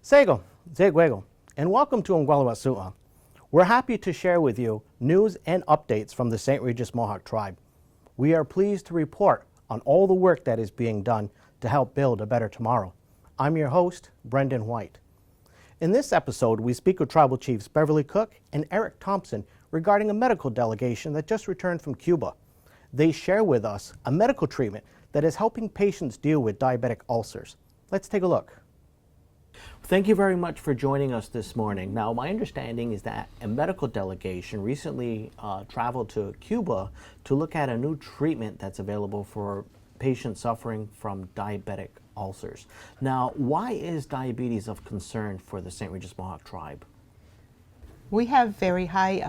Sego, Zegwego, and welcome to Onkwariwa'shòna. We're happy to share with you news and updates from the Saint Regis Mohawk Tribe. We are pleased to report on all the work that is being done to help build a better tomorrow. I'm your host, Brendan White. In this episode, we speak with Tribal Chiefs Beverly Cook and Eric Thompson regarding a medical delegation that just returned from Cuba. They share with us a medical treatment that is helping patients deal with diabetic ulcers. Let's take a look. Thank you very much for joining us this morning. Now, my understanding is that a medical delegation recently traveled to Cuba to look at a new treatment that's available for patients suffering from diabetic ulcers. Now, why is diabetes of concern for the Saint Regis Mohawk Tribe? We have very high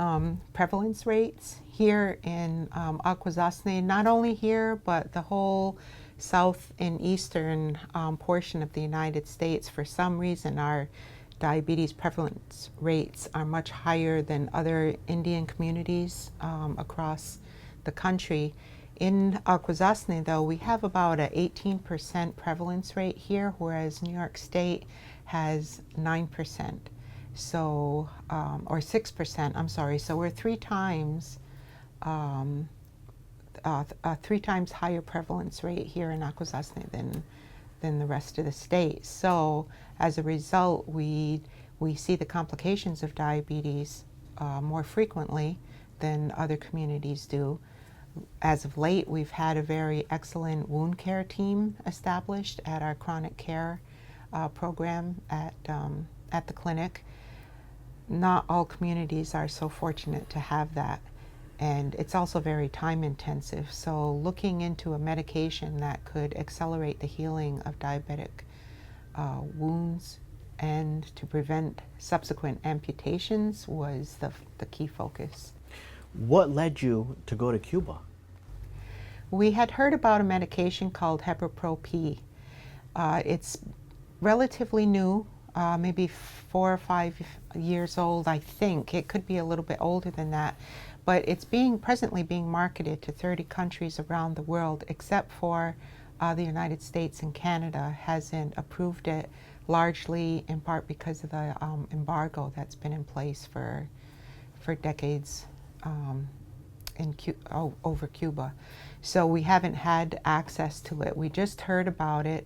prevalence rates here in Akwesasne, not only here, but the whole south and eastern portion of the United States. For some reason, our diabetes prevalence rates are much higher than other Indian communities across the country. In Akwesasne, though, we have about an 18% prevalence rate here, whereas New York State has 9%. So, or 6%, I'm sorry. So we're three times higher prevalence rate here in Akwesasne than the rest of the state. So as a result, we see the complications of diabetes more frequently than other communities do. As of late, we've had a very excellent wound care team established at our chronic care program at the clinic. Not all communities are so fortunate to have that. And it's also very time intensive. So looking into a medication that could accelerate the healing of diabetic wounds and to prevent subsequent amputations was the key focus. What led you to go to Cuba? We had heard about a medication called Heparin-P. It's relatively new, maybe 4 or 5 years old, I think. It could be a little bit older than that. But it's presently being marketed to 30 countries around the world, except for the United States and Canada hasn't approved it, largely in part because of the embargo that's been in place for decades over Cuba. So we haven't had access to it. We just heard about it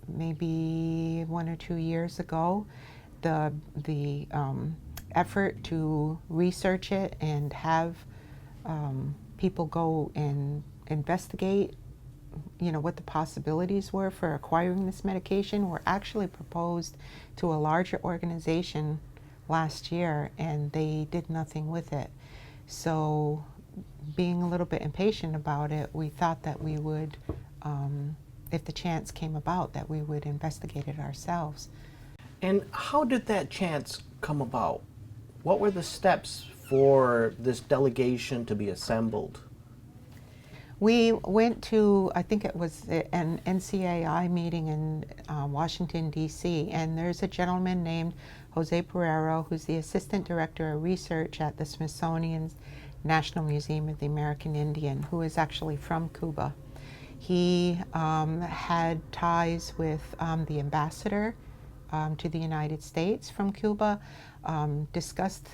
maybe 1 or 2 years ago. The effort to research it and have people go and investigate, what the possibilities were for acquiring this medication were actually proposed to a larger organization last year, and they did nothing with it. So being a little bit impatient about it, we thought that we would, if the chance came about, that we would investigate it ourselves. And how did that chance come about? What were the steps for this delegation to be assembled? We went to, I think it was an NCAI meeting in Washington, D.C., and there's a gentleman named Jose Pereiro, who's the Assistant Director of Research at the Smithsonian's National Museum of the American Indian, who is actually from Cuba. He had ties with the ambassador to the United States from Cuba, discussed,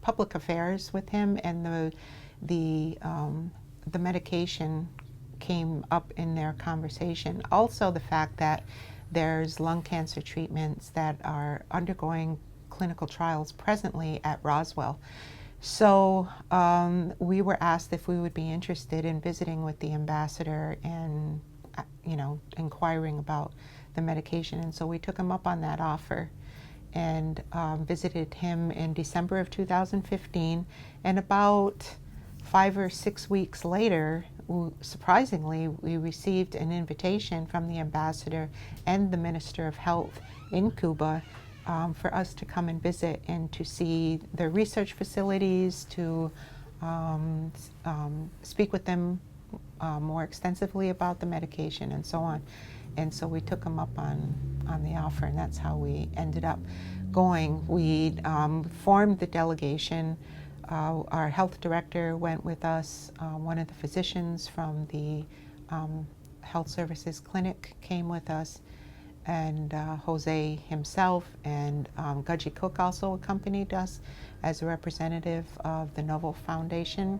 public affairs with him, and the medication came up in their conversation. Also, the fact that there's lung cancer treatments that are undergoing clinical trials presently at Roswell. So we were asked if we would be interested in visiting with the ambassador and, inquiring about the medication. And so we took him up on that offer and visited him in December of 2015. And about 5 or 6 weeks later, surprisingly, we received an invitation from the ambassador and the Minister of Health in Cuba for us to come and visit and to see their research facilities, to speak with them more extensively about the medication and so on. And so we took them up on the offer, and that's how we ended up going. We formed the delegation. Our health director went with us. One of the physicians from the health services clinic came with us. and Jose himself, and Gudgy Cook also accompanied us as a representative of the Novo Foundation.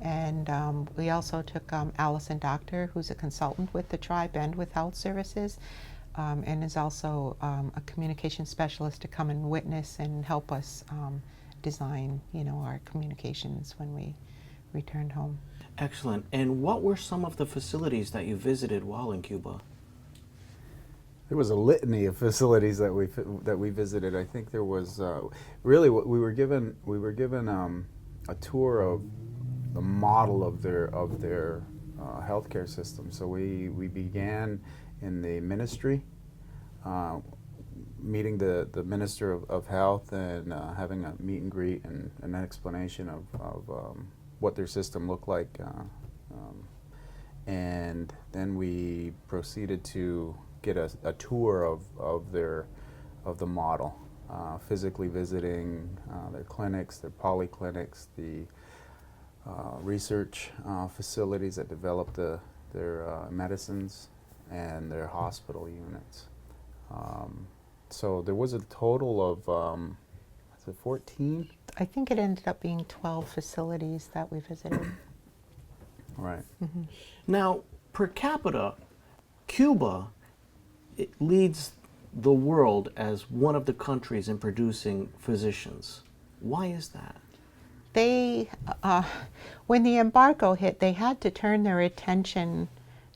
And we also took Allison Doctor, who's a consultant with the tribe and with Health Services, and is also a communication specialist, to come and witness and help us design, our communications when we returned home. Excellent. And what were some of the facilities that you visited while in Cuba? There was a litany of facilities that we visited. I think there was really what we were given a tour of the model of their healthcare system. So we began in the ministry, meeting the minister of health and having a meet and greet and an explanation of what their system looked like, and then we proceeded to get a tour of the model, physically visiting their clinics, their polyclinics, the research facilities that develop their medicines, and their hospital units. So there was a total of, was it 14? I think it ended up being 12 facilities that we visited. Right. Mm-hmm. Now, per capita, Cuba, it leads the world as one of the countries in producing physicians. Why is that? They, when the embargo hit, they had to turn their attention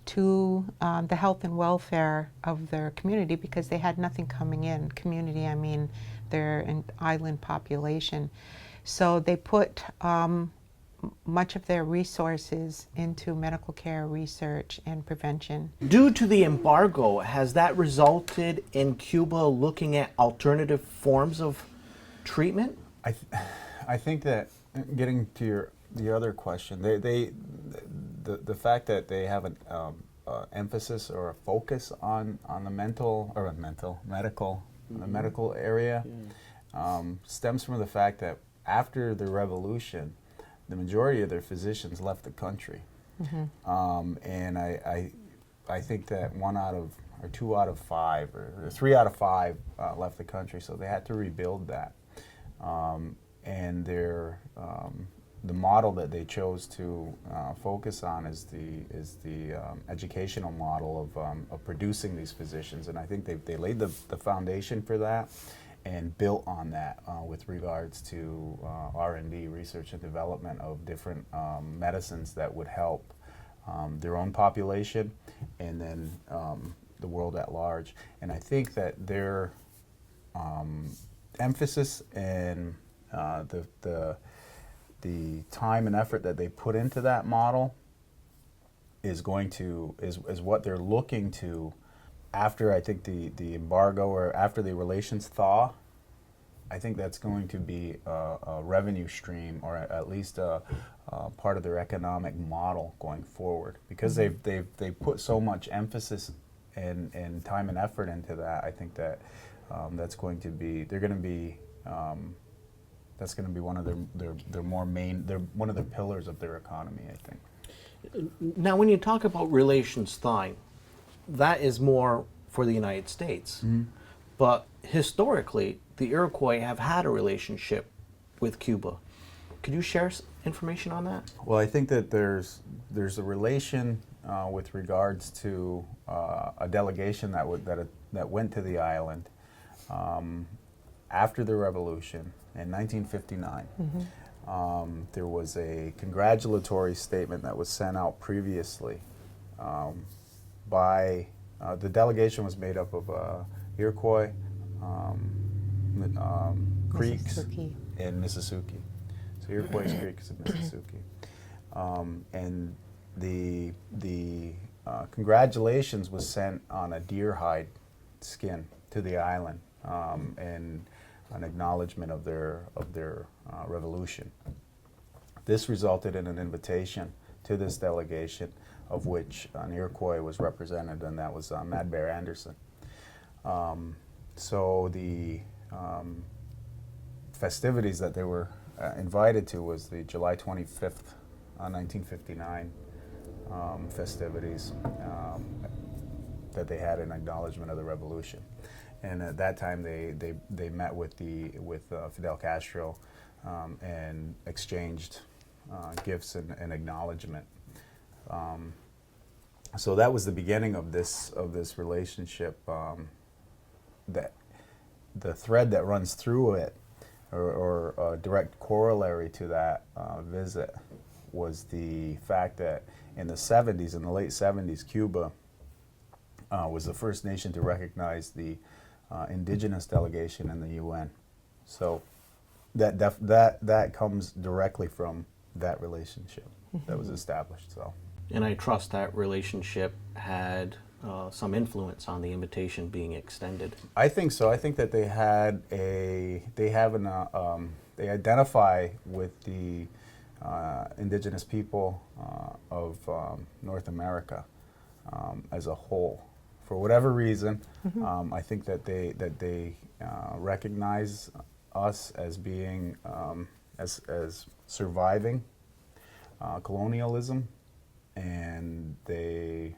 to the health and welfare of their community, because they had nothing coming in. Community, I mean their island population. So they put much of their resources into medical care, research, and prevention. Due to the embargo, has that resulted in Cuba looking at alternative forms of treatment? I think that, getting to the other question, the fact that they have an emphasis or a focus on the medical area stems from the fact that after the revolution, the majority of their physicians left the country. Mm-hmm. And I think that 2 out of 5 or 3 out of 5 left the country, so they had to rebuild that. And the model that they chose to focus on is the educational model of producing these physicians, and I think they laid the foundation for that and built on that with regards to R&D, research and development of different medicines that would help their own population and then the world at large. And I think that their emphasis and the time and effort that they put into that model is what they're looking to after, I think, the embargo, or after the relations thaw. I think that's going to be a revenue stream, or at least a part of their economic model going forward, because they've put so much emphasis and time and effort into that. I think that that's going to be one of their one of the pillars of their economy, I think. Now, when you talk about relations thawing, that is more for the United States. Mm-hmm. But historically, the Iroquois have had a relationship with Cuba. Could you share information on that? Well, I think that there's a relation with regards to a delegation that went to the island after the revolution in 1959. Mm-hmm. There was a congratulatory statement that was sent out previously by the delegation was made up of Iroquois, Creeks, and Mississauga. So Iroquois, Creeks, and Mississauga. And the congratulations was sent on a deer hide skin to the island, and an acknowledgement of their revolution. This resulted in an invitation to this delegation, of which an Iroquois was represented, and that was Mad Bear Anderson. So the festivities that they were invited to was the July 25th, 1959 festivities. that they had in acknowledgement of the revolution. And at that time, they met with Fidel Castro and exchanged gifts and acknowledgement. So that was the beginning of this relationship. That the thread that runs through it, or a direct corollary to that visit, was the fact that in the late 70s, Cuba was the first nation to recognize the indigenous delegation in the UN. So that comes directly from that relationship that was established. So, And I trust that relationship had some influence on the invitation being extended. I think so. I think that they identify with the indigenous people of North America as a whole. For whatever reason, I think that they recognize us as being as surviving colonialism, and they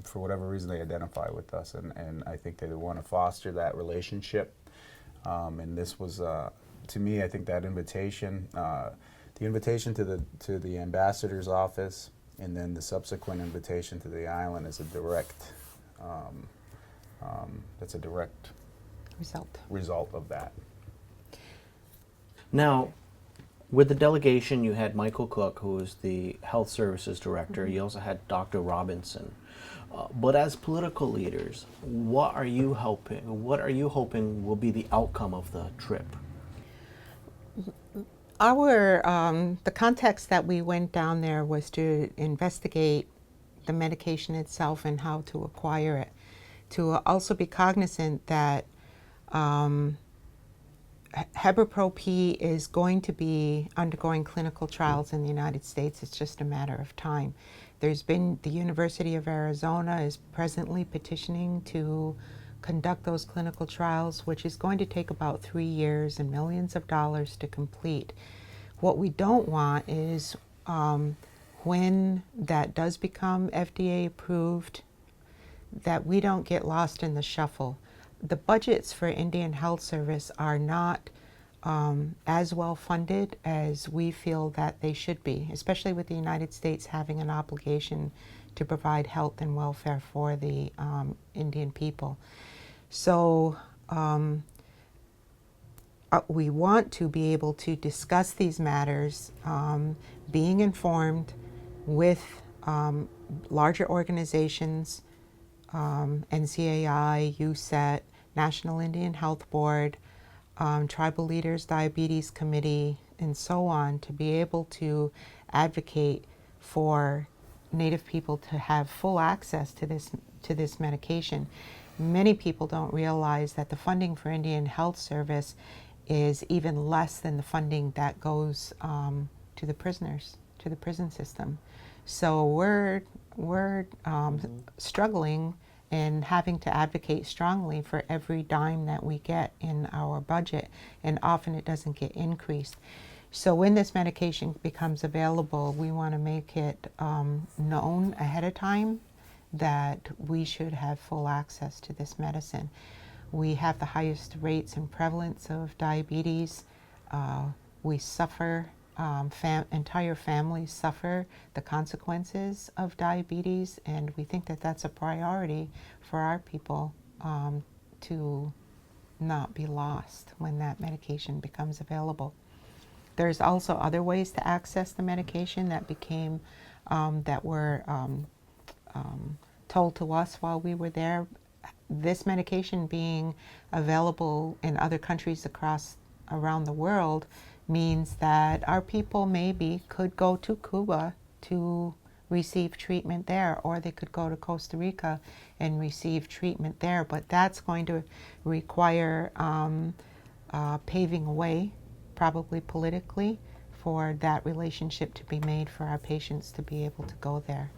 for whatever reason they identify with us, and I think they want to foster that relationship. And this was, to me, I think that invitation, the invitation to the ambassador's office, and then the subsequent invitation to the island is a direct, that's a direct result of that. Now, with the delegation, you had Michael Cook, who is the Health Services Director. You also had Dr. Robinson. But as political leaders, what are you hoping will be the outcome of the trip? The context that we went down there was to investigate the medication itself and how to acquire it. To also be cognizant that Heberpro-P is going to be undergoing clinical trials in the United States. It's just a matter of time. The University of Arizona is presently petitioning to conduct those clinical trials, which is going to take about 3 years and millions of dollars to complete. What we don't want is when that does become FDA approved, that we don't get lost in the shuffle. The budgets for Indian Health Service are not as well funded as we feel that they should be, especially with the United States having an obligation to provide health and welfare for the Indian people. So we want to be able to discuss these matters, being informed with larger organizations, NCAI, USET, National Indian Health Board, Tribal Leaders Diabetes Committee, and so on, to be able to advocate for Native people to have full access to this medication. Many people don't realize that the funding for Indian Health Service is even less than the funding that goes to the prisoners, to the prison system. So we're struggling and having to advocate strongly for every dime that we get in our budget, and often it doesn't get increased. So when this medication becomes available, we want to make it known ahead of time that we should have full access to this medicine. We have the highest rates and prevalence of diabetes. We suffer, entire families suffer the consequences of diabetes, and we think that that's a priority for our people to not be lost when that medication becomes available. There's also other ways to access the medication that became, that were told to us while we were there. This medication being available in other countries around the world means that our people maybe could go to Cuba to receive treatment there, or they could go to Costa Rica and receive treatment there. But that's going to require paving a way, probably politically, for that relationship to be made for our patients to be able to go there.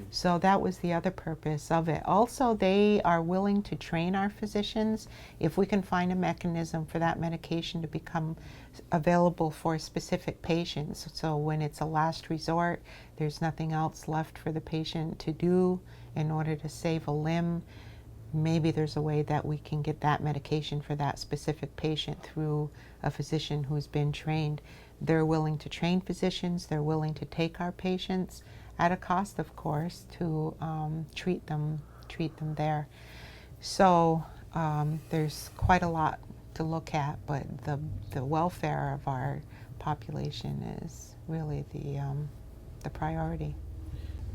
So that was the other purpose of it. Also, they are willing to train our physicians if we can find a mechanism for that medication to become available for specific patients. So when it's a last resort, there's nothing else left for the patient to do, in order to save a limb. Maybe there's a way that we can get that medication for that specific patient through a physician who's been trained. They're willing to train physicians. They're willing to take our patients at a cost, of course, to treat them there. So there's quite a lot to look at, but the welfare of our population is really the priority.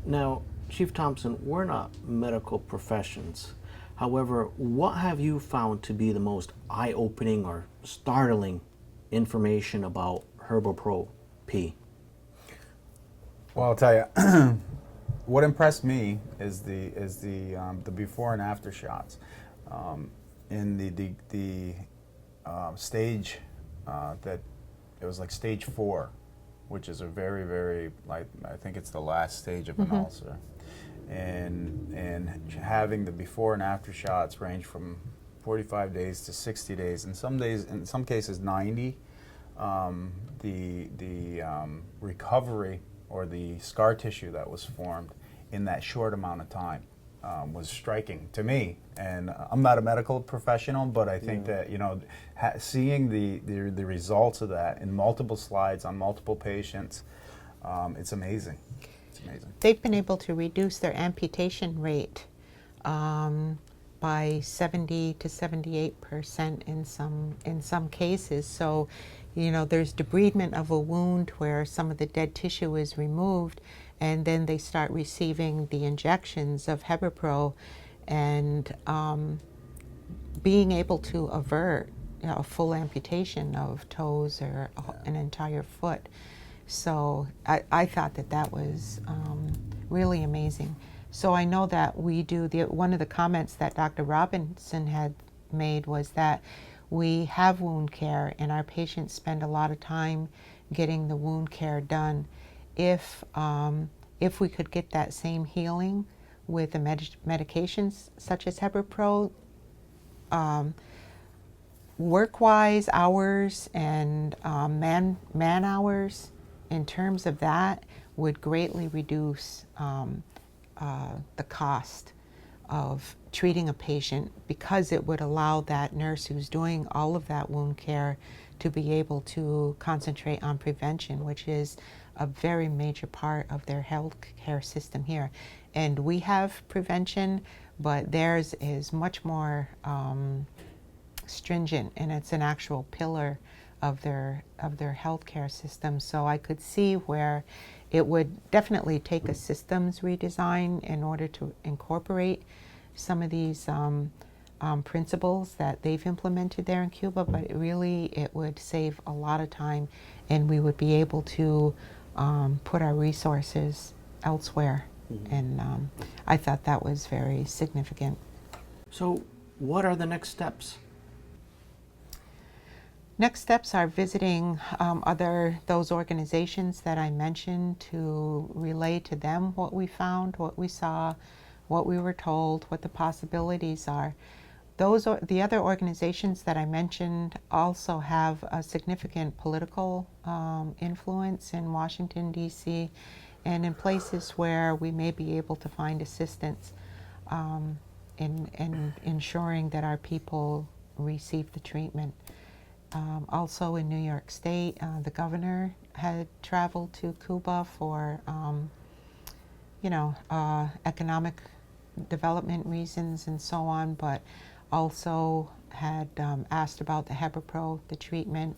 Now, Chief Thompson, we're not medical professions. However, what have you found to be the most eye-opening or startling information about Herbapro P? Well, I'll tell you, what impressed me is the before and after shots. In the stage that it was like stage 4, which is a very, like, I think it's the last stage of an ulcer. And having the before and after shots range from 45 days to 60 days, in some cases 90. The recovery or the scar tissue that was formed in that short amount of time was striking to me. And I'm not a medical professional, but I think that, you know, seeing the results of that in multiple slides on multiple patients, it's amazing. It's amazing. They've been able to reduce their amputation rate by 70 to 78% in some cases. So, you know, there's debridement of a wound where some of the dead tissue is removed, and then they start receiving the injections of Herbapro, and being able to avert, you know, a full amputation of toes or an entire foot. So I thought that was really amazing. So I know that we do, one of the comments that Dr. Robinson had made was that we have wound care and our patients spend a lot of time getting the wound care done. If we could get that same healing with the medications such as Herbapro, work-wise, hours and man hours, in terms of that, would greatly reduce the cost of treating a patient, because it would allow that nurse who's doing all of that wound care to be able to concentrate on prevention, which is a very major part of their health care system here. And we have prevention, but theirs is much more stringent, and it's an actual pillar of their healthcare system. So I could see where it would definitely take a systems redesign in order to incorporate some of these principles that they've implemented there in Cuba, but it would save a lot of time, and we would be able to put our resources elsewhere. And I thought that was very significant. So what are the next steps? Next steps are visiting those organizations that I mentioned, to relay to them what we found, what we saw, what we were told, what the possibilities are. The other organizations that I mentioned also have a significant political influence in Washington, D.C., and in places where we may be able to find assistance in ensuring that our people receive the treatment. Also in New York State, the governor had traveled to Cuba for, economic development reasons and so on, but also had asked about the Herbapro, the treatment.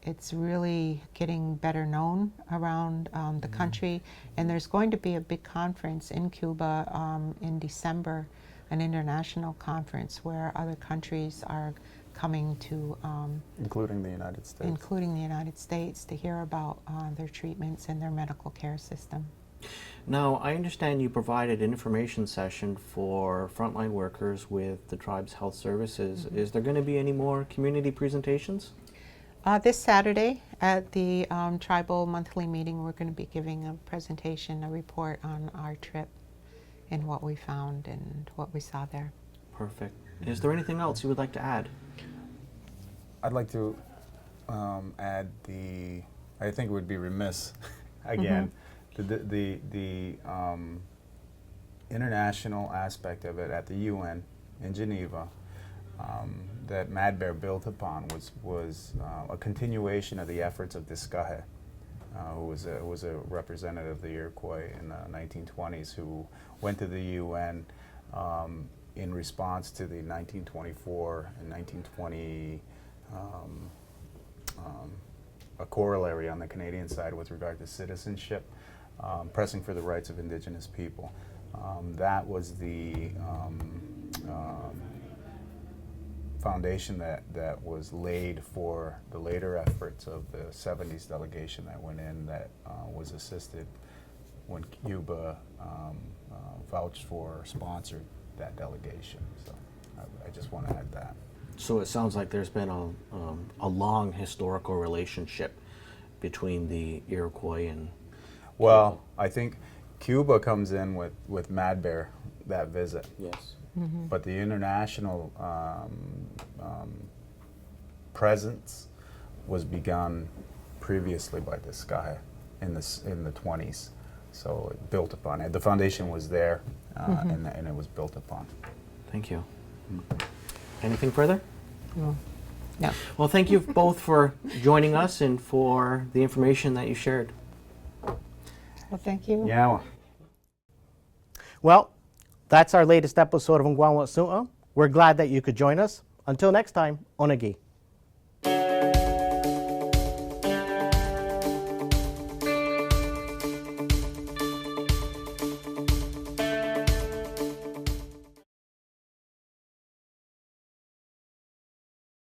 It's really getting better known around the country, and there's going to be a big conference in Cuba in December, an international conference where other countries are coming to, including the United States, to hear about their treatments and their medical care system. Now, I understand you provided an information session for frontline workers with the tribe's health services. Is there going to be any more community presentations? This Saturday at the tribal monthly meeting, we're going to be giving a presentation, a report on our trip and what we found and what we saw there. Perfect. Is there anything else you would like to add? I'd like to add I think it would be remiss, again, the international aspect of it at the UN in Geneva that Mad Bear built upon was a continuation of the efforts of Discahe, who was a representative of the Iroquois in the 1920s, who went to the UN in response to the 1924 and 1920 a corollary on the Canadian side with regard to citizenship, pressing for the rights of Indigenous people. That was the foundation that was laid for the later efforts of the 70s delegation that went in, that was assisted when Cuba vouched for or sponsored that delegation. So I just want to add that. So it sounds like there's been a long historical relationship between the Iroquois and Well, I think Cuba comes in with Mad Bear, that visit. Yes. But the international presence was begun previously by this guy in the 20s. So it built upon it. The foundation was there, and it was built upon. Thank you. Anything further? No. Well, thank you both for joining us and for the information that you shared. Well, thank you. Yeah. Well, that's our latest episode of Onkwariwa'shòna. We're glad that you could join us. Until next time, Onagi.